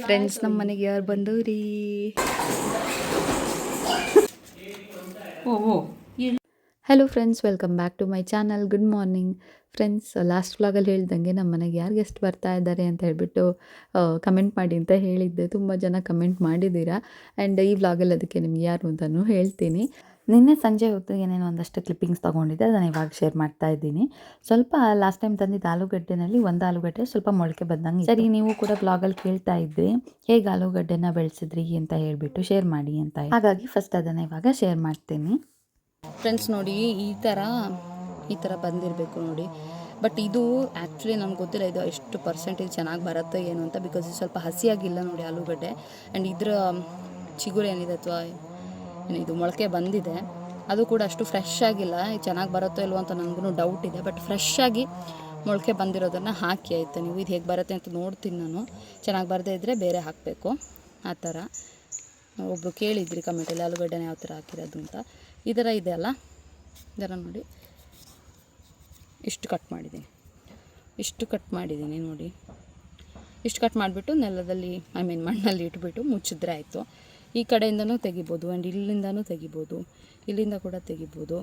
Friends ನಮ್ಮ ಮನೆಗೆ ಯಾರು ಬಂದವ್ರಿ? Hello friends, welcome back to my channel. Good morning friends. Last ವ್ಲಾಗಲ್ಲಿ ಹೇಳ್ದಂಗೆ ನಮ್ಮ ಮನೆಗೆ ಯಾರು ಗೆಸ್ಟ್ ಬರ್ತಾ ಇದ್ದಾರೆ ಅಂತ ಹೇಳ್ಬಿಟ್ಟು ಕಮೆಂಟ್ ಮಾಡಿ ಅಂತ ಹೇಳಿದ್ದೆ. ತುಂಬ ಜನ ಕಮೆಂಟ್ ಮಾಡಿದ್ದೀರಾ. ಆ್ಯಂಡ್ ಈ ವ್ಲಾಗಲ್ಲಿ ಅದಕ್ಕೆ ನಿಮ್ಗೆ ಯಾರು ಅಂತಲೂ ಹೇಳ್ತೀನಿ. ನಿನ್ನೆ ಸಂಜೆ ಹೊತ್ತು ಏನೇನೋ ಒಂದಷ್ಟು ಕ್ಲಿಪ್ಪಿಂಗ್ಸ್ ತೊಗೊಂಡಿದ್ದೆ, ಅದನ್ನು ಇವಾಗ ಶೇರ್ ಮಾಡ್ತಾ ಇದ್ದೀನಿ. ಸ್ವಲ್ಪ ಲಾಸ್ಟ್ ಟೈಮ್ ತಂದಿದ್ದು ಆಲೂಗಡ್ಡೆನಲ್ಲಿ ಒಂದು ಆಲೂಗಡ್ಡೆ ಸ್ವಲ್ಪ ಮೊಳಕೆ ಬಂದಂಗೆ. ಸರಿ, ನೀವು ಕೂಡ ವ್ಲಾಗಲ್ಲಿ ಕೇಳ್ತಾ ಇದ್ರಿ ಹೇಗೆ ಆಲೂಗಡ್ಡೆನ ಬೆಳೆಸಿದ್ರಿ ಅಂತ ಹೇಳ್ಬಿಟ್ಟು ಶೇರ್ ಮಾಡಿ ಅಂತ. ಹಾಗಾಗಿ ಫಸ್ಟ್ ಅದನ್ನು ಇವಾಗ ಶೇರ್ ಮಾಡ್ತೀನಿ. ಫ್ರೆಂಡ್ಸ್ ನೋಡಿ, ಈ ಥರ ಬಂದಿರಬೇಕು ನೋಡಿ. ಬಟ್ ಇದು ಆ್ಯಕ್ಚುಲಿ ನಮ್ಗೆ ಗೊತ್ತಿಲ್ಲ ಇದು ಎಷ್ಟು ಪರ್ಸೆಂಟೇಜ್ ಚೆನ್ನಾಗಿ ಬರುತ್ತೆ ಏನು ಅಂತ. ಬಿಕಾಸ್ ಇದು ಸ್ವಲ್ಪ ಹಸಿಯಾಗಿಲ್ಲ ನೋಡಿ ಆಲೂಗಡ್ಡೆ. ಆ್ಯಂಡ್ ಇದರ ಚಿಗುರು ಏನಿದೆ ಅಥವಾ ಇದು ಮೊಳಕೆ ಬಂದಿದೆ, ಅದು ಕೂಡ ಅಷ್ಟು ಫ್ರೆಶ್ ಆಗಿಲ್ಲ. ಚೆನ್ನಾಗಿ ಬರುತ್ತೋ ಇಲ್ವೋ ಅಂತ ನನಗೂ ಡೌಟ್ ಇದೆ. ಬಟ್ ಫ್ರೆಶ್ ಆಗಿ ಮೊಳಕೆ ಬಂದಿರೋದನ್ನು ಹಾಕಿ ಆಯಿತು. ನೀವು ಇದು ಹೇಗೆ ಬರುತ್ತೆ ಅಂತ ನೋಡ್ತೀನಿ ನಾನು. ಚೆನ್ನಾಗಿ ಬರದೇ ಇದ್ದರೆ ಬೇರೆ ಹಾಕಬೇಕು. ಆ ಥರ ಒಬ್ಬರು ಕೇಳಿದ್ರಿ ಕಮೆಂಟಲ್ಲಿ ಆಲೂಗಡ್ಡೆನ ಯಾವ ಥರ ಹಾಕಿರೋದು ಅಂತ. ಈ ಥರ ಇದೆ ಅಲ್ಲ, ಇದರ ನೋಡಿ ಇಷ್ಟು ಕಟ್ ಮಾಡಿದ್ದೀನಿ ನೋಡಿ. ಇಷ್ಟು ಕಟ್ ಮಾಡಿಬಿಟ್ಟು ನೆಲದಲ್ಲಿ ಮಣ್ಣಲ್ಲಿ ಇಟ್ಬಿಟ್ಟು ಮುಚ್ಚಿದ್ರೆ ಆಯಿತು. ಈ ಕಡೆಯಿಂದನೂ ತೆಗಿಬೋದು ಆ್ಯಂಡ್ ಇಲ್ಲಿಂದನೂ ತೆಗಿಬೋದು, ಇಲ್ಲಿಂದ ಕೂಡ ತೆಗಿಬೋದು.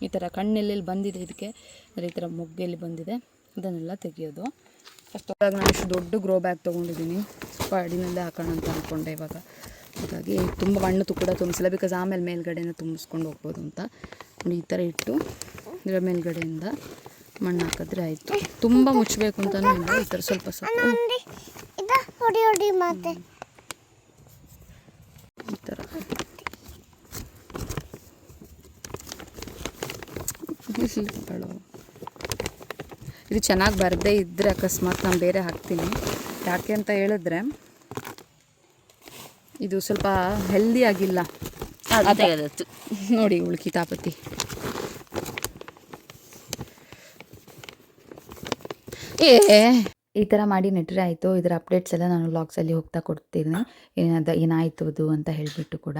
ಈ ಥರ ಕಣ್ಣೆಲ್ಲೆಲ್ಲಿ ಬಂದಿದೆ ಇದಕ್ಕೆ, ಈ ಥರ ಮೊಗ್ಗೆಲ್ಲಿ ಬಂದಿದೆ ಅದನ್ನೆಲ್ಲ ತೆಗಿಯೋದು. ಫಸ್ಟ್ ನಾನು ಇಷ್ಟು ದೊಡ್ಡ ಗ್ರೋ ಬ್ಯಾಗ್ ತೊಗೊಂಡಿದ್ದೀನಿ. ಸ್ವಲ್ಪ ಅಡಿನಲ್ಲೇ ಹಾಕೋಣ ಅಂತ ಅಂದ್ಕೊಂಡೆ ಇವಾಗ. ಹಾಗಾಗಿ ತುಂಬ ಮಣ್ಣು ಕೂಡ ತುಂಬಿಸಿಲ್ಲ, ಬಿಕಾಸ್ ಆಮೇಲೆ ಮೇಲ್ಗಡೆಯಿಂದ ತುಂಬಿಸ್ಕೊಂಡು ಹೋಗ್ಬೋದು ಅಂತ. ಈ ಥರ ಇಟ್ಟು ಇದರ ಮೇಲ್ಗಡೆಯಿಂದ ಮಣ್ಣು ಹಾಕಿದ್ರೆ ಆಯಿತು. ತುಂಬ ಮುಚ್ಚಬೇಕು ಅಂತಲೂ ಇಲ್ಲ, ಈ ಥರ ಸ್ವಲ್ಪ ಈ ಥರ ಇದು ಚೆನ್ನಾಗಿ ಬರದೇ ಇದ್ದರೆ ಅಕಸ್ಮಾತ್ ನಾನು ಬೇರೆ ಹಾಕ್ತೀನಿ. ಯಾಕೆ ಅಂತ ಹೇಳಿದ್ರೆ ಇದು ಸ್ವಲ್ಪ ಹೆಲ್ದಿ ಆಗಿಲ್ಲ ನೋಡಿ. ಕಿತಾಪತಿ ಈ ಥರ ಮಾಡಿ ನೆಟ್ಟರೆ ಆಯಿತು. ಇದರ ಅಪ್ಡೇಟ್ಸ್ ಎಲ್ಲ ನಾನು ವ್ಲಾಗ್ಸಲ್ಲಿ ಹೋಗ್ತಾ ಕೊಡ್ತೀನಿ, ಏನಾಯಿತು ಅದು ಅಂತ ಹೇಳಿಬಿಟ್ಟು ಕೂಡ.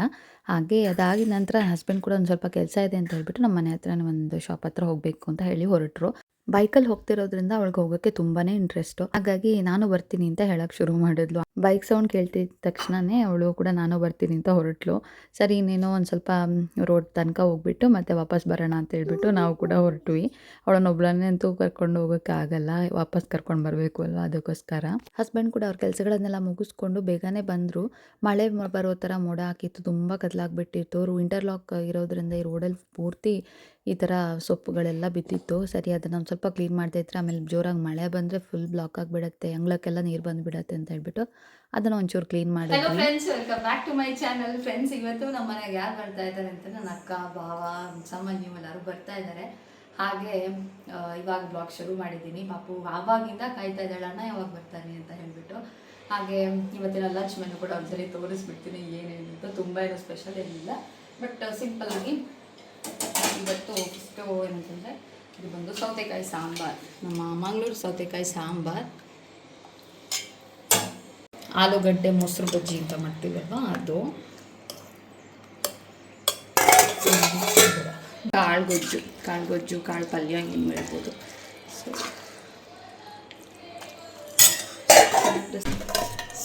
ಹಾಗೆ ಅದಾಗಿದ ನಂತರ ನನ್ನ ಹಸ್ಬೆಂಡ್ ಕೂಡ ಒಂದು ಸ್ವಲ್ಪ ಕೆಲಸ ಇದೆ ಅಂತ ಹೇಳ್ಬಿಟ್ಟು ನಮ್ಮ ಮನೆ ಹತ್ರ ಒಂದು ಶಾಪ್ ಹತ್ರ ಹೋಗಬೇಕು ಅಂತ ಹೇಳಿ ಹೊರಟರು. ಬೈಕಲ್ಲಿ ಹೋಗ್ತಿರೋದ್ರಿಂದ ಅವಳಿಗೆ ಹೋಗೋಕ್ಕೆ ತುಂಬಾ ಇಂಟ್ರೆಸ್ಟು. ಹಾಗಾಗಿ ನಾನು ಬರ್ತೀನಿ ಅಂತ ಹೇಳೋಕ್ಕೆ ಶುರು ಮಾಡಿದ್ಲು. ಬೈಕ್ ಸೌಂಡ್ ಕೇಳ್ತಿದ್ದ ತಕ್ಷಣವೇ ಅವಳು ಕೂಡ ನಾನು ಬರ್ತೀನಿ ಅಂತ ಹೊರಟ್ಲು. ಸರಿ, ಇನ್ನೇನೋ ಒಂದು ಸ್ವಲ್ಪ ರೋಡ್ ತನಕ ಹೋಗ್ಬಿಟ್ಟು ಮತ್ತೆ ವಾಪಸ್ ಬರೋಣ ಅಂತ ಹೇಳ್ಬಿಟ್ಟು ನಾವು ಕೂಡ ಹೊರಟ್ವಿ. ಅವಳನ್ನೊಬ್ಳನ್ನೇ ಅಂತೂ ಕರ್ಕೊಂಡು ಹೋಗೋಕ್ಕೆ ಆಗಲ್ಲ, ವಾಪಸ್ ಕರ್ಕೊಂಡು ಬರಬೇಕು ಅಲ್ವಾ, ಅದಕ್ಕೋಸ್ಕರ. ಹಸ್ಬೆಂಡ್ ಕೂಡ ಅವ್ರ ಕೆಲಸಗಳನ್ನೆಲ್ಲ ಮುಗಿಸ್ಕೊಂಡು ಬೇಗನೆ ಬಂದರು. ಮಳೆ ಬರೋ ಥರ ಮೋಡ ಹಾಕಿತ್ತು, ತುಂಬ ಕತ್ಲಾಗ್ಬಿಟ್ಟಿತ್ತು. ಇಂಟರ್ಲಾಕ್ ಇರೋದ್ರಿಂದ ಈ ರೋಡಲ್ಲಿ ಪೂರ್ತಿ ಈ ಥರ ಸೊಪ್ಪುಗಳೆಲ್ಲ ಬಿದ್ದಿತ್ತು. ಸರಿ, ಅದನ್ನು ಒಂದು ಸ್ವಲ್ಪ ಕ್ಲೀನ್ ಮಾಡ್ತಾಯಿದ್ರೆ ಆಮೇಲೆ ಜೋರಾಗಿ ಮಳೆ ಬಂದರೆ ಫುಲ್ ಬ್ಲಾಕ್ ಆಗಿಬಿಡುತ್ತೆ, ಅಂಗ್ಳಕ್ಕೆಲ್ಲ ನೀರು ಬಂದುಬಿಡತ್ತೆ ಅಂತ ಹೇಳ್ಬಿಟ್ಟು ಅದನ್ನು ಒಂಚೂರು ಕ್ಲೀನ್ ಮಾಡಿ. Hello friends, welcome back to my channel. Friends, ಇವತ್ತು ನಮ್ಮ ಮನೆಗೆ ಯಾರು ಬರ್ತಾ ಇದ್ದಾರೆ ಅಂತ ನನ್ನ ಅಕ್ಕ, ಭಾವ, ಸಾಮಾನ್ಯ ಎಲ್ಲರೂ ಬರ್ತಾ ಇದ್ದಾರೆ. ಹಾಗೆ ಇವಾಗ ಬ್ಲಾಗ್ ಶುರು ಮಾಡಿದ್ದೀನಿ. ಪಾಪು ಆವಾಗಿಂದ ಕಾಯ್ತಾ ಇದ್ದಾಳೆ, ಅಣ್ಣ ಯಾವಾಗ ಬರ್ತಾನೆ ಅಂತ ಹೇಳ್ಬಿಟ್ಟು. ಹಾಗೆ ಇವತ್ತಿನ ಲಂಚ್ ಮೆನು ಕೂಡ ಒಂದ್ಸರಿ ತೋರಿಸ್ಬಿಡ್ತೀನಿ ಏನೇನಿತ್ತು. ತುಂಬ ಏನೋ ಸ್ಪೆಷಲ್ ಏನಿಲ್ಲ, ಬಟ್ ಸಿಂಪಲ್ಲಾಗಿ ಇವತ್ತು ಫಸ್ಟು ಏನಂತಂದರೆ ಇದು ಬಂದು ಸೌತೆಕಾಯಿ ಸಾಂಬಾರು, ನಮ್ಮ ಮಂಗಳೂರು ಸೌತೆಕಾಯಿ ಸಾಂಬಾರು, ಆಲೂಗಡ್ಡೆ ಮೊಸರು ಬಜ್ಜಿ ಅಂತ ಮಾಡ್ತೀವಲ್ವ ಅದು, ಕಾಳುಗೊಜ್ಜು ಕಾಳು ಪಲ್ಯ ಏನು ಹೇಳ್ಬೋದು.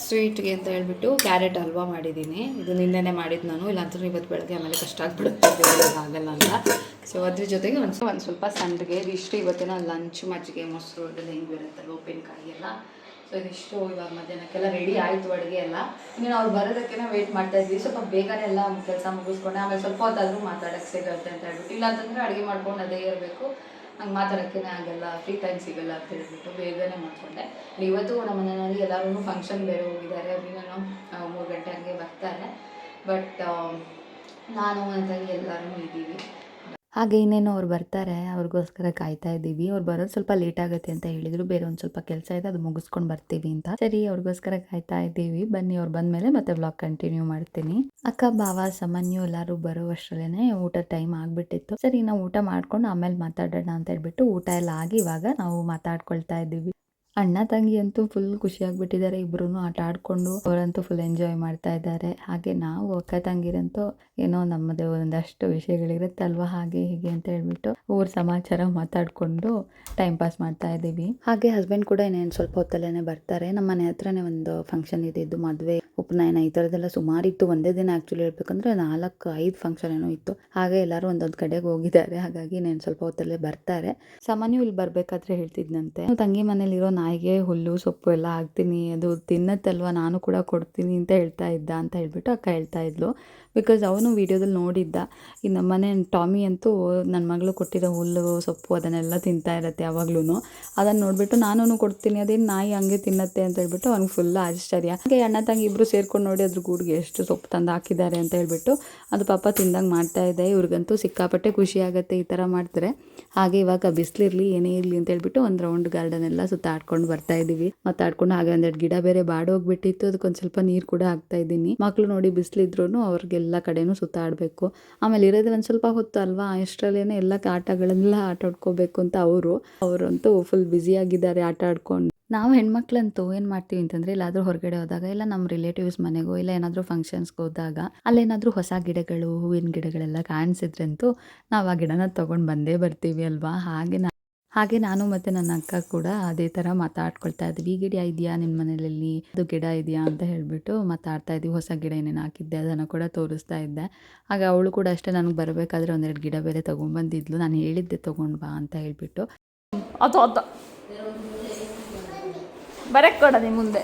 ಸ್ವೀಟ್ಗೆ ಅಂತ ಹೇಳ್ಬಿಟ್ಟು ಕ್ಯಾರೆಟ್ ಹಲ್ವಾ ಮಾಡಿದ್ದೀನಿ. ಇದು ನಿನ್ನೆನೆ ಮಾಡಿದ್ದು ನಾನು, ಇಲ್ಲಾಂತಂದ್ರೆ ಇವತ್ತು ಬೆಳಗ್ಗೆ ಆಮೇಲೆ ಕಷ್ಟ ಆಗಿಬಿಡುತ್ತೆ, ಆಗಲ್ಲ ಅಂತ. ಸೊ ಅದ್ರ ಜೊತೆಗೆ ಒಂದು ಸ್ವಲ್ಪ ಸಂಡಿಗೆ. ಇದಿಷ್ಟು ಇವತ್ತಿನ ಲಂಚ್. ಮಜ್ಜಿಗೆ ಮೊಸರು ಅದೆಲ್ಲ ಹೆಂಗೆ ಇರುತ್ತಲ್ಲ, ಉಪ್ಪಿನಕಾಯಿ ಎಲ್ಲ. ಸೊ ಇದಿಷ್ಟು ಇವಾಗ ಮಧ್ಯಾಹ್ನಕ್ಕೆಲ್ಲ ರೆಡಿ ಆಯಿತು ಅಡುಗೆ ಎಲ್ಲ. ಇನ್ನೇನು ಅವ್ರು ಬರೋದಕ್ಕೆ ವೆಯ್ಟ್ ಮಾಡ್ತಾ ಇದ್ವಿ. ಸ್ವಲ್ಪ ಬೇಗನೆ ಎಲ್ಲ ಕೆಲಸ ಮುಗಿಸ್ಕೊಂಡೆ ಆಮೇಲೆ ಸ್ವಲ್ಪ ಹೊತ್ತಾದರೂ ಮಾತಾಡೋಕ್ಕೆ ಸಿಗುತ್ತೆ ಅಂತ ಹೇಳ್ಬಿಟ್ಟು. ಇಲ್ಲಾಂತಂದರೆ ಅಡುಗೆ ಮಾಡ್ಕೊಂಡು ಅದೇ ಇರಬೇಕು, ನಂಗೆ ಮಾತಾಡೋಕ್ಕೇ ಆಗಲ್ಲ, ಫ್ರೀ ಟೈಮ್ ಸಿಗಲ್ಲ ಅಂತ ಹೇಳ್ಬಿಟ್ಟು ಬೇಗನೆ ಮಾಡಿಕೊಂಡೆ. ಇವತ್ತು ನಮ್ಮ ಮನೆಯಲ್ಲಿ ಎಲ್ಲರೂ ಫಂಕ್ಷನ್ ಬೇರೆ ಹೋಗಿದ್ದಾರೆ, ಅಲ್ಲಿನೂ 3 ಗಂಟೆ ಹಂಗೆ ಬರ್ತಾರೆ. ಬಟ್ ನಾನು ಅಂತಾಗಿ ಎಲ್ಲರೂ ಇದ್ದೀವಿ. ಹಾಗೆ ಇನ್ನೇನು ಅವ್ರು ಬರ್ತಾರೆ, ಅವ್ರಿಗೋಸ್ಕರ ಕಾಯ್ತಾ ಇದ್ದೀವಿ. ಅವ್ರು ಬರೋದು ಸ್ವಲ್ಪ ಲೇಟ್ ಆಗುತ್ತೆ ಅಂತ ಹೇಳಿದರು, ಬೇರೆ ಒಂದು ಸ್ವಲ್ಪ ಕೆಲಸ ಇದೆ, ಅದು ಮುಗಿಸ್ಕೊಂಡು ಬರ್ತೀವಿ ಅಂತ. ಸರಿ, ಅವ್ರಿಗೋಸ್ಕರ ಕಾಯ್ತಾ ಇದ್ದೀವಿ. ಬನ್ನಿ, ಅವ್ರು ಬಂದಮೇಲೆ ಮತ್ತೆ ವ್ಲಾಗ್ ಕಂಟಿನ್ಯೂ ಮಾಡ್ತೀನಿ. ಅಕ್ಕ, ಭಾವ, ಸಾಮಾನ್ಯ ಎಲ್ಲರೂ ಬರೋ ಅಷ್ಟರಲ್ಲೇ ಊಟ ಟೈಮ್ ಆಗಿಬಿಟ್ಟಿತ್ತು. ಸರಿ, ನಾವು ಊಟ ಮಾಡ್ಕೊಂಡು ಆಮೇಲೆ ಮಾತಾಡೋಣ ಅಂತ ಹೇಳ್ಬಿಟ್ಟು ಊಟ ಎಲ್ಲ ಆಗಿ ಇವಾಗ ನಾವು ಮಾತಾಡ್ಕೊಳ್ತಾ ಇದ್ದೀವಿ. ಅಣ್ಣ ತಂಗಿ ಅಂತೂ ಫುಲ್ ಖುಷಿಯಾಗ್ಬಿಟ್ಟಿದ್ದಾರೆ ಇಬ್ರು ಆಟ ಆಡ್ಕೊಂಡು. ಅವರಂತೂ ಫುಲ್ ಎಂಜಾಯ್ ಮಾಡ್ತಾ ಇದ್ದಾರೆ. ಹಾಗೆ ನಾವು ಅಕ್ಕ ತಂಗಿರಂತೂ ಏನೋ ನಮ್ಮದೇ ಒಂದಷ್ಟು ವಿಷಯಗಳಿರುತ್ತಲ್ವ, ಹಾಗೆ ಹೀಗೆ ಅಂತ ಹೇಳ್ಬಿಟ್ಟು ಊರ್ ಸಮಾಚಾರ ಮಾತಾಡ್ಕೊಂಡು ಟೈಮ್ ಪಾಸ್ ಮಾಡ್ತಾ ಇದ್ದೀವಿ. ಹಾಗೆ ಹಸ್ಬೆಂಡ್ ಕೂಡ ಇನ್ನೇನು ಸ್ವಲ್ಪ ಹೊತ್ತಲ್ಲೇ ಬರ್ತಾರೆ. ನಮ್ಮ ಮನೆ ಹತ್ರನೇ ಒಂದು ಫಂಕ್ಷನ್ ಇದ್ದು ಮದುವೆ, ಉಪನಯನ ಈ ಥರದ್ದೆಲ್ಲ ಸುಮಾರಿತ್ತು. ಒಂದೇ ದಿನ ಆ್ಯಕ್ಚುಲಿ ಹೇಳ್ಬೇಕಂದ್ರೆ 4-5 ಫಂಕ್ಷನ್ ಏನೋ ಇತ್ತು. ಹಾಗೆ ಎಲ್ಲರೂ ಒಂದೊಂದು ಕಡೆಗೆ ಹೋಗಿದ್ದಾರೆ. ಹಾಗಾಗಿ ಇನ್ನೇನು ಸ್ವಲ್ಪ ಹೊತ್ತಲ್ಲೇ ಬರ್ತಾರೆ. ಸಾಮಾನ್ಯ ಇಲ್ಲಿ ಬರಬೇಕಾದ್ರೆ ಹೇಳ್ತಿದ್ನಂತೆ, ತಂಗಿ ಮನೇಲಿರೋ ನಾಯಿಗೆ ಹುಲ್ಲು ಸೊಪ್ಪು ಎಲ್ಲ ಹಾಕ್ತೀನಿ, ಅದು ತಿನ್ನತ್ತಲ್ವ, ನಾನು ಕೂಡ ಕೊಡ್ತೀನಿ ಅಂತ ಹೇಳ್ತಾ ಇದ್ದ ಅಂತ ಹೇಳ್ಬಿಟ್ಟು ಅಕ್ಕ ಹೇಳ್ತಾ ಇದ್ಲು. ಬಿಕಾಸ್ ಅವನು ವೀಡಿಯೋದಲ್ಲಿ ನೋಡಿದ್ದ. ಈ ನಮ್ಮನೆ ಟಾಮಿ ಅಂತೂ ನನ್ನ ಮಗಳು ಕೊಟ್ಟಿರೋ ಹುಲ್ಲು ಸೊಪ್ಪು ಅದನ್ನೆಲ್ಲ ತಿಂತಾ ಇರತ್ತೆ ಯಾವಾಗ್ಲೂ. ಅದನ್ನು ನೋಡಿಬಿಟ್ಟು ನಾನು ಕೊಡ್ತೀನಿ, ಅದೇನು ನಾಯಿ ಹಂಗೆ ತಿನ್ನತ್ತೆ ಅಂತ ಹೇಳ್ಬಿಟ್ಟು ಅವ್ನಿಗೆ ಫುಲ್ ಆಶ್ಚರ್ಯ. ಹಾಗೆ ಅಣ್ಣ ತಂಗಿ ಇಬ್ಬರು ಸೇರ್ಕೊಂಡು ನೋಡಿ ಅದ್ರ ಗೂಡಿಗೆ ಎಷ್ಟು ಸೊಪ್ಪು ತಂದು ಹಾಕಿದ್ದಾರೆ ಅಂತ ಹೇಳ್ಬಿಟ್ಟು ಅದು ಪಾಪ ತಿಂದಂಗೆ ಮಾಡ್ತಾ ಇದೆ. ಇವ್ರಿಗಂತೂ ಸಿಕ್ಕಾಪಟ್ಟೆ ಖುಷಿ ಆಗುತ್ತೆ ಈ ಥರ ಮಾಡ್ತಾರೆ. ಹಾಗೆ ಇವಾಗ ಬಿಸಿಲಿರಲಿ ಏನೇ ಇರಲಿ ಅಂತ ಹೇಳ್ಬಿಟ್ಟು ಒಂದು ರೌಂಡ್ ಗಾರ್ಡನ್ ಎಲ್ಲ ಸುತ್ತಾಡ್ಕೊಂಡು ಬರ್ತಾ ಇದ್ದೀವಿ. ಮಾತಾಡ್ಕೊಂಡು ಹಾಗೆ ಒಂದೆರಡು ಗಿಡ ಬೇರೆ ಬಾಡೋಗ್ಬಿಟ್ಟಿತ್ತು, ಅದಕ್ಕೊಂದು ಸ್ವಲ್ಪ ನೀರು ಕೂಡ ಹಾಕ್ತಾ ಇದ್ದೀನಿ. ಮಕ್ಕಳು ನೋಡಿ ಬಿಸಿಲಿದ್ರು ಅವ್ರಿಗೆಲ್ಲ ಕಡೆನೂ ಸುತ್ತಾಡಬೇಕು. ಆಮೇಲೆ ಇರೋದೇ ಒಂದು ಸ್ವಲ್ಪ ಹೊತ್ತು ಅಲ್ವಾ, ಅಷ್ಟರಲ್ಲೇನೆ ಎಲ್ಲ ಆಟಗಳೆಲ್ಲ ಆಟ ಆಡ್ಕೋಬೇಕು ಅಂತ ಅವರಂತೂ ಫುಲ್ ಬ್ಯುಸಿಯಾಗಿದ್ದಾರೆ ಆಟ ಆಡ್ಕೊಂಡು. ನಾವು ಹೆಣ್ಮಕ್ಳಂತೂ ಏನು ಮಾಡ್ತೀವಿ ಅಂತಂದರೆ, ಎಲ್ಲಾದರೂ ಹೊರಗಡೆ ಹೋದಾಗ, ಇಲ್ಲ ನಮ್ಮ ರಿಲೇಟಿವ್ಸ್ ಮನೆಗೋ ಇಲ್ಲ ಏನಾದರೂ ಫಂಕ್ಷನ್ಸ್ಗೆ ಹೋದಾಗ ಅಲ್ಲೇನಾದರೂ ಹೊಸ ಗಿಡಗಳು, ಹೂವಿನ ಗಿಡಗಳೆಲ್ಲ ಕಾಣಿಸಿದ್ರಂತೂ ನಾವು ಆ ಗಿಡನ ತೊಗೊಂಡು ಬಂದೇ ಬರ್ತೀವಿ ಅಲ್ವಾ. ಹಾಗೆ ನಾನು ಮತ್ತು ನನ್ನ ಅಕ್ಕ ಕೂಡ ಅದೇ ಥರ ಮಾತಾಡ್ಕೊಳ್ತಾ ಇದ್ವಿ. ಈ ಗಿಡ ಇದೆಯಾ ನಿಮ್ಮ ಮನೇಲಿ, ಅದು ಗಿಡ ಇದೆಯಾ ಅಂತ ಹೇಳಿಬಿಟ್ಟು ಮಾತಾಡ್ತಾ ಇದ್ವಿ. ಹೊಸ ಗಿಡ ಏನೇನು ಹಾಕಿದ್ದೆ ಅದನ್ನು ಕೂಡ ತೋರಿಸ್ತಾ ಇದ್ದೆ. ಹಾಗೆ ಅವಳು ಕೂಡ ಅಷ್ಟೇ, ನನಗೆ ಬರಬೇಕಾದ್ರೆ ಒಂದೆರಡು ಗಿಡ ಬೇರೆ ತೊಗೊಂಡ್ಬಂದಿದ್ಲು. ನಾನು ಹೇಳಿದ್ದೆ ತೊಗೊಂಡು ಬಾ ಅಂತ ಹೇಳಿಬಿಟ್ಟು. ಅದು ಬರಕ್ಕೆ ಕೊಡ ನಿಮ್ಮ ಮುಂದೆ.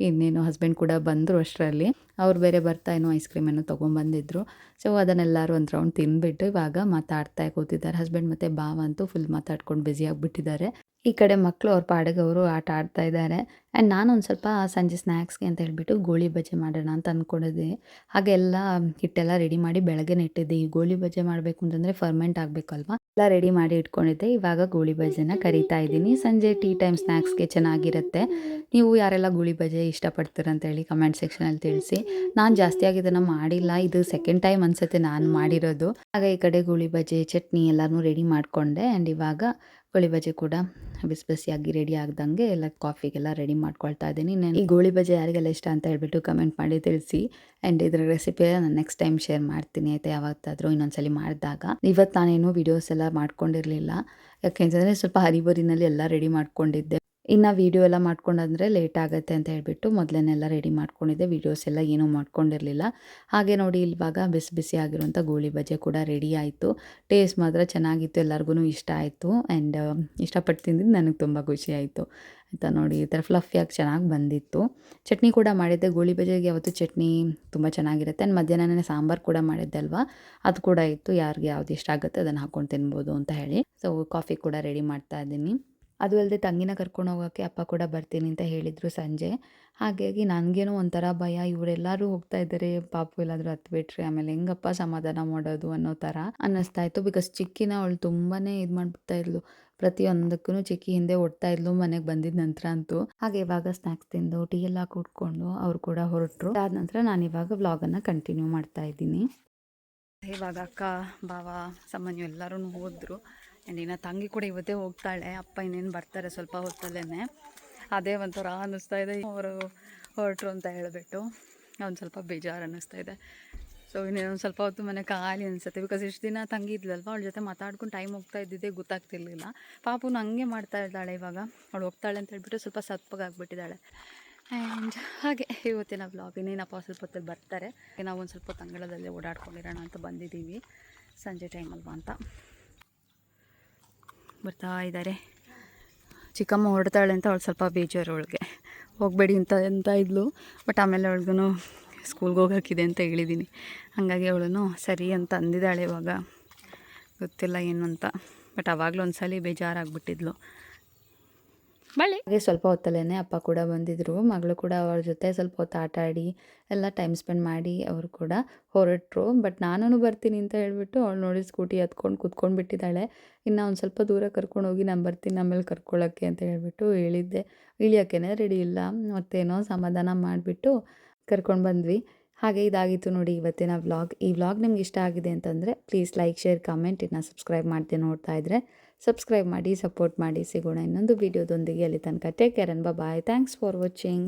ಇನ್ನೇನು ಹಸ್ಬೆಂಡ್ ಕೂಡ ಬಂದರು ಅಷ್ಟರಲ್ಲಿ. ಅವ್ರು ಬೇರೆ ಬರ್ತಾ ಏನೋ ಐಸ್ ಕ್ರೀಮ್ ಏನೋ ತೊಗೊಂಬಂದಿದ್ರು. ಸೊ ಅದನ್ನೆಲ್ಲರೂ ಒಂದು ರೌಂಡ್ ತಿಂದುಬಿಟ್ಟು ಇವಾಗ ಮಾತಾಡ್ತಾ ಕೂತಿದ್ದಾರೆ. ಹಸ್ಬೆಂಡ್ ಮತ್ತು ಭಾವ ಅಂತೂ ಫುಲ್ ಮಾತಾಡ್ಕೊಂಡು ಬ್ಯುಸಿ ಆಗಿಬಿಟ್ಟಿದ್ದಾರೆ. ಈ ಕಡೆ ಮಕ್ಕಳು ಅವ್ರ ಪಾಡಿಗೆ ಅವರು ಆಟ ಆಡ್ತಾ ಇದ್ದಾರೆ. ಆ್ಯಂಡ್ ನಾನು ಒಂದು ಸ್ವಲ್ಪ ಸಂಜೆ ಸ್ನ್ಯಾಕ್ಸ್ಗೆ ಅಂತ ಹೇಳ್ಬಿಟ್ಟು ಗೋಳಿ ಬಜೆ ಮಾಡೋಣ ಅಂತ ಅಂದ್ಕೊಂಡಿದ್ದೆ. ಹಾಗೆ ಎಲ್ಲ ಹಿಟ್ಟೆಲ್ಲ ರೆಡಿ ಮಾಡಿ ಬೆಳಗ್ಗೆನೇ ಇಟ್ಟಿದ್ದೆ. ಈ ಗೋಳಿ ಬಜೆ ಮಾಡಬೇಕು ಅಂತಂದರೆ ಫರ್ಮೆಂಟ್ ಆಗಬೇಕಲ್ವ, ಎಲ್ಲ ರೆಡಿ ಮಾಡಿ ಇಟ್ಕೊಂಡಿದ್ದೆ. ಇವಾಗ ಗೋಳಿ ಬಜೆನ ಕರಿತಾ ಇದ್ದೀನಿ. ಸಂಜೆ ಟೀ ಟೈಮ್ ಸ್ನ್ಯಾಕ್ಸ್ಗೆ ಚೆನ್ನಾಗಿರುತ್ತೆ. ನೀವು ಯಾರೆಲ್ಲ ಗೋಳಿ ಬಜೆ ಇಷ್ಟಪಡ್ತೀರ ಅಂತೇಳಿ ಕಮೆಂಟ್ ಸೆಕ್ಷನಲ್ಲಿ ತಿಳಿಸಿ. ನಾನು ಜಾಸ್ತಿಯಾಗಿ ಇದನ್ನು ಮಾಡಿಲ್ಲ, ಇದು ಸೆಕೆಂಡ್ ಟೈಮ್ ಅನಿಸುತ್ತೆ ನಾನು ಮಾಡಿರೋದು. ಹಾಗೆ ಈ ಕಡೆ ಗೋಳಿ ಬಜೆ ಚಟ್ನಿ ಎಲ್ಲನೂ ರೆಡಿ ಮಾಡಿಕೊಂಡೆ. ಆ್ಯಂಡ್ ಇವಾಗ ಗೋಳಿ ಬಜೆ ಕೂಡ ಬಿಸಿ ಬಿಸಿಯಾಗಿ ರೆಡಿ ಆಗ್ದಂಗೆ ಎಲ್ಲ ಕಾಫಿಗೆಲ್ಲ ರೆಡಿ ಮಾಡ್ಕೊಳ್ತಾ ಇದ್ದೀನಿ. ಈ ಗೋಳಿ ಬಜೆ ಯಾರಿಗೆಲ್ಲ ಇಷ್ಟ ಅಂತ ಹೇಳ್ಬಿಟ್ಟು ಕಮೆಂಟ್ ಮಾಡಿ ತಿಳಿಸಿ. ಆ್ಯಂಡ್ ಇದರ ರೆಸಿಪಿ ನಾನು ನೆಕ್ಸ್ಟ್ ಟೈಮ್ ಶೇರ್ ಮಾಡ್ತೀನಿ ಆಯಿತಾ, ಯಾವತ್ತಾದರೂ ಇನ್ನೊಂದ್ಸಲಿ ಮಾಡಿದಾಗ. ಇವತ್ತು ನಾನೇನು ವೀಡಿಯೋಸ್ ಎಲ್ಲ ಮಾಡ್ಕೊಂಡಿರಲಿಲ್ಲ, ಯಾಕೆಂತಂದರೆ ಸ್ವಲ್ಪ ಹರಿಬರಿನಲ್ಲಿ ಎಲ್ಲ ರೆಡಿ ಮಾಡ್ಕೊಂಡಿದ್ದೆ. ಇನ್ನು ವೀಡಿಯೋ ಎಲ್ಲ ಮಾಡ್ಕೊಂಡಂದರೆ ಲೇಟ್ ಆಗುತ್ತೆ ಅಂತ ಹೇಳ್ಬಿಟ್ಟು ಮೊದಲನ್ನೆಲ್ಲ ರೆಡಿ ಮಾಡ್ಕೊಂಡಿದ್ದೆ. ವೀಡಿಯೋಸ್ ಎಲ್ಲ ಏನೂ ಮಾಡ್ಕೊಂಡಿರಲಿಲ್ಲ. ಹಾಗೆ ನೋಡಿ ಇವಾಗ ಬಿಸಿ ಬಿಸಿ ಆಗಿರುವಂಥ ಗೋಳಿ ಬಜೆ ಕೂಡ ರೆಡಿ ಆಯಿತು. ಟೇಸ್ಟ್ ಮಾತ್ರ ಚೆನ್ನಾಗಿತ್ತು, ಎಲ್ಲರಿಗೂ ಇಷ್ಟ ಆಯಿತು. ಆ್ಯಂಡ್ ಇಷ್ಟಪಟ್ಟು ತಿಂದಿದ್ದು ನನಗೆ ತುಂಬ ಖುಷಿ ಆಯಿತು ಆಯಿತಾ. ನೋಡಿ ಈ ಥರ ಫ್ಲಫಿಯಾಗಿ ಚೆನ್ನಾಗಿ ಬಂದಿತ್ತು. ಚಟ್ನಿ ಕೂಡ ಮಾಡಿದ್ದೆ. ಗೋಳಿ ಬಜೆಗೆ ಯಾವತ್ತೂ ಚಟ್ನಿ ತುಂಬ ಚೆನ್ನಾಗಿರುತ್ತೆ. ಆ್ಯಂಡ್ ಮಧ್ಯಾಹ್ನನೇ ಸಾಂಬಾರು ಕೂಡ ಮಾಡಿದ್ದೆ ಅಲ್ವಾ, ಅದು ಕೂಡ ಇತ್ತು. ಯಾರಿಗೆ ಯಾವ್ದು ಇಷ್ಟ ಆಗುತ್ತೆ ಅದನ್ನು ಹಾಕ್ಕೊಂಡು ತಿನ್ಬೋದು ಅಂತ ಹೇಳಿ. ಸೊ ಕಾಫಿ ಕೂಡ ರೆಡಿ ಮಾಡ್ತಾ ಇದ್ದೀನಿ. ಅದು ಅಲ್ಲದೆ ತಂಗಿನ ಕರ್ಕೊಂಡು ಹೋಗೋಕ್ಕೆ ಅಪ್ಪ ಕೂಡ ಬರ್ತೀನಿ ಅಂತ ಹೇಳಿದರು ಸಂಜೆ. ಹಾಗಾಗಿ ನನಗೇನೋ ಒಂಥರ ಭಯ, ಇವರೆಲ್ಲರೂ ಹೋಗ್ತಾ ಇದ್ದಾರೆ, ಪಾಪು ಎಲ್ಲಾದರೂ ಹತ್ಬಿಟ್ರೆ ಆಮೇಲೆ ಹೆಂಗಪ್ಪ ಸಮಾಧಾನ ಮಾಡೋದು ಅನ್ನೋ ಥರ ಅನ್ನಿಸ್ತಾ ಇತ್ತು. ಬಿಕಾಸ್ ಚಿಕ್ಕಿನ ಅವಳು ತುಂಬಾ ಇದು ಮಾಡಿಬಿಡ್ತಾ ಇದ್ಲು, ಪ್ರತಿಯೊಂದಕ್ಕೂ ಚಿಕ್ಕಿ ಹಿಂದೆ ಓಡ್ತಾ ಇದ್ಲು ಮನೆಗೆ ಬಂದಿದ್ದ ನಂತರ ಅಂತೂ. ಹಾಗೆ ಇವಾಗ ಸ್ನ್ಯಾಕ್ಸ್ ತಿಂದು ಟೀ ಎಲ್ಲ ಕುಡ್ಕೊಂಡು ಅವರು ಕೂಡ ಹೊರಟರು. ಅದಾದ ನಂತರ ನಾನು ಇವಾಗ ವ್ಲಾಗನ್ನು ಕಂಟಿನ್ಯೂ ಮಾಡ್ತಾ ಇದ್ದೀನಿ. ಇವಾಗ ಅಕ್ಕ ಭಾವ ಸಾಮಾನ್ಯ ಎಲ್ಲರೂ ಹೋದರು. ಆ್ಯಂಡ್ ಇನ್ನು ತಂಗಿ ಕೂಡ ಇವತ್ತೇ ಹೋಗ್ತಾಳೆ. ಅಪ್ಪ ಇನ್ನೇನು ಬರ್ತಾರೆ ಸ್ವಲ್ಪ ಹೊತ್ತಲ್ಲೇ. ಅದೇ ಒಂಥರ ಅನ್ನಿಸ್ತಾ ಇದೆ, ಅವರು ಹೊರಟರು ಅಂತ ಹೇಳಿಬಿಟ್ಟು ಒಂದು ಸ್ವಲ್ಪ ಬೇಜಾರು ಅನ್ನಿಸ್ತಾ ಇದೆ. ಸೊ ಇನ್ನೇನೊಂದು ಸ್ವಲ್ಪ ಹೊತ್ತು ಮನೆ ಖಾಲಿ ಅನಿಸುತ್ತೆ. ಬಿಕಾಸ್ ಇಷ್ಟು ದಿನ ತಂಗಿ ಇದ್ಲಲ್ವ, ಅವಳ ಜೊತೆ ಮಾತಾಡ್ಕೊಂಡು ಟೈಮ್ ಹೋಗ್ತಾ ಇದ್ದಿದ್ದೇ ಗೊತ್ತಾಗ್ತಿರ್ಲಿಲ್ಲ. ಪಾಪು ಹಂಗೆ ಮಾಡ್ತಾ ಇದ್ದಾಳೆ. ಇವಾಗ ಅವಳು ಹೋಗ್ತಾಳೆ ಅಂತ ಹೇಳ್ಬಿಟ್ಟು ಸ್ವಲ್ಪ ಸಪ್ಪಗಾಗ್ಬಿಟ್ಟಿದ್ದಾಳೆ. ಆ್ಯಂಡ್ ಹಾಗೆ ಇವತ್ತಿನ ವ್ಲಾಗ್ ಇನ್ನೇನಪ್ಪ ಸ್ವಲ್ಪ ಹೊತ್ತಲ್ಲಿ ಬರ್ತಾರೆ. ನಾವು ಒಂದು ಸ್ವಲ್ಪ ತಂಗಳದಲ್ಲೇ ಓಡಾಡ್ಕೊಂಡಿರೋಣ ಅಂತ ಬಂದಿದ್ದೀವಿ, ಸಂಜೆ ಟೈಮ್ ಅಲ್ವಾ ಅಂತ. ಬರ್ತಾ ಇದ್ದಾರೆ. ಚಿಕ್ಕಮ್ಮ ಹೊರಡ್ತಾಳೆ ಅಂತ ಅವಳು ಸ್ವಲ್ಪ ಬೇಜಾರು, ಅವಳಿಗೆ ಹೋಗಬೇಡಿ ಅಂತ ಇದ್ಲು. ಬಟ್ ಆಮೇಲೆ ಅವಳಿಗೂ ಸ್ಕೂಲ್ಗೆ ಹೋಗೋಕ್ಕಿದೆ ಅಂತ ಹೇಳಿದ್ದೀನಿ. ಹಾಗಾಗಿ ಅವಳು ಸರಿ ಅಂತ ಅಂದಿದ್ದಾಳೆ. ಇವಾಗ ಗೊತ್ತಿಲ್ಲ ಏನು ಅಂತ. ಬಟ್ ಆವಾಗಲೂ ಒಂದು ಸಲ ಬೇಜಾರಾಗ್ಬಿಟ್ಟಿದ್ಲು. ಬಳ್ಳಿ ಹಾಗೆ ಸ್ವಲ್ಪ ಹೊತ್ತಲ್ಲೇ ಅಪ್ಪ ಕೂಡ ಬಂದಿದ್ದರು. ಮಗಳು ಕೂಡ ಅವ್ರ ಜೊತೆ ಸ್ವಲ್ಪ ಹೊತ್ತು ಆಟ ಆಡಿ ಎಲ್ಲ ಟೈಮ್ ಸ್ಪೆಂಡ್ ಮಾಡಿ ಅವರು ಕೂಡ ಹೊರಟರು. ಬಟ್ ನಾನೂ ಬರ್ತೀನಿ ಅಂತ ಹೇಳಿಬಿಟ್ಟು ಅವಳು ನೋಡಿ ಸ್ಕೂಟಿ ಹತ್ಕೊಂಡು ಕೂತ್ಕೊಂಡ್ಬಿಟ್ಟಿದ್ದಾಳೆ. ಇನ್ನು ಒಂದು ಸ್ವಲ್ಪ ದೂರ ಕರ್ಕೊಂಡೋಗಿ ನಾನು ಬರ್ತೀನಿ ಆಮೇಲೆ ಕರ್ಕೊಳ್ಳೋಕ್ಕೆ ಅಂತ ಹೇಳಿಬಿಟ್ಟು ಹೇಳಿದ್ದೆ. ಇಳಿಯೋಕ್ಕೇ ರೆಡಿ ಇಲ್ಲ. ಮತ್ತೇನೋ ಸಮಾಧಾನ ಮಾಡಿಬಿಟ್ಟು ಕರ್ಕೊಂಡು ಬಂದ್ವಿ. ಹಾಗೆ ಇದಾಗಿತ್ತು ನೋಡಿ ಇವತ್ತಿನ ವ್ಲಾಗ್. ಈ ವ್ಲಾಗ್ ನಿಮ್ಗೆ ಇಷ್ಟ ಆಗಿದೆ ಅಂತಂದರೆ ಪ್ಲೀಸ್ ಲೈಕ್, ಶೇರ್, ಕಮೆಂಟ್. ಇನ್ನು ಸಬ್ಸ್ಕ್ರೈಬ್ ಮಾಡದೆ ನೋಡ್ತಾ ಇದ್ದರೆ ಸಬ್ಸ್ಕ್ರೈಬ್ ಮಾಡಿ, ಸಪೋರ್ಟ್ ಮಾಡಿ. ಸಿಗೋಣ ಇನ್ನೊಂದು ವೀಡಿಯೋದೊಂದಿಗೆ. ಅಲ್ಲಿ ತನಕ take care and bye. Thanks for watching.